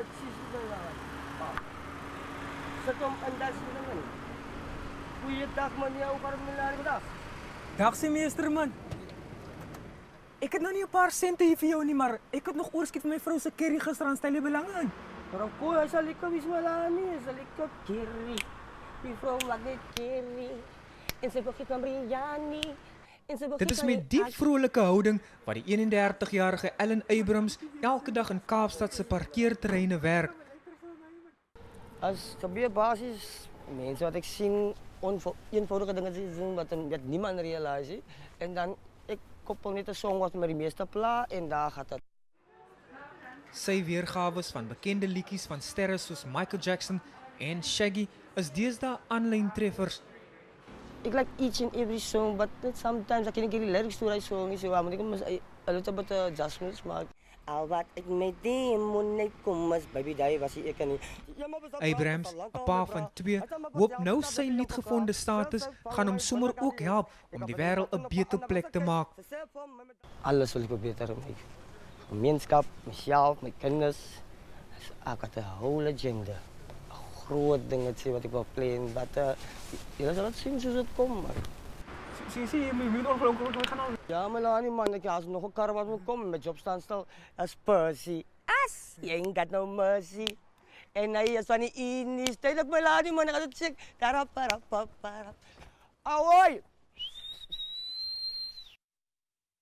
precies belangrijk. Zet hem en dat is het. Goeiedag meneer, hoe gaat het met jullie dag? Dag meester man. Ik heb nog niet een paar centen hier voor jou niet, maar ik heb nog oorskiet van mijn vrouw zijn curry gisteravond. Stel je belang aan? Maar koe, hij zal ik eens malani, hij zal ik op curry. Die vrouw maakt dit curry. En ze begint met biryani. Dit is met diep vrolijke houding waar die 31-jarige Ellen Abrams elke dag in Kaapstadse parkeerterreine werkt. Als gebeurbasis, mensen wat ik zie, eenvoudige dingen zien wat niemand realiseert. En dan ik koppel net een song wat met de meeste pla en daar gaat het. Sy weergawe van bekende liedjies van sterre soos Michael Jackson en Shaggy is deesdae aanlyn treffers. Ik like each and every song, but sometimes I can't get the lyrics to that song. So I moet a little bit adjustments maken. Al wat ik met die moet kom as baby daai was ek nie. Abrams, 'n pa van 2, hoop nou sy niet gevonden status gaan hom sommer ook help om die wêreld 'n beter plek te maak. Alles wil ek beter maak. Gemeenskap, myself, my kinders. Ek het 'n whole agenda. Groot dinge wat ik wil plannen, maar jullie zullen het zien zoals het komt. Zie je, mijn ongelooflijk gaan al. Ja, maar laat niet man, ik ga nog een kar wat moet komen met jobstandstel als Percy. As, you ain't got no mercy. En hij is van die Indies, tijdelijk maar laat niet man, ik ga het check. Darap, darap, darap. Ahoy!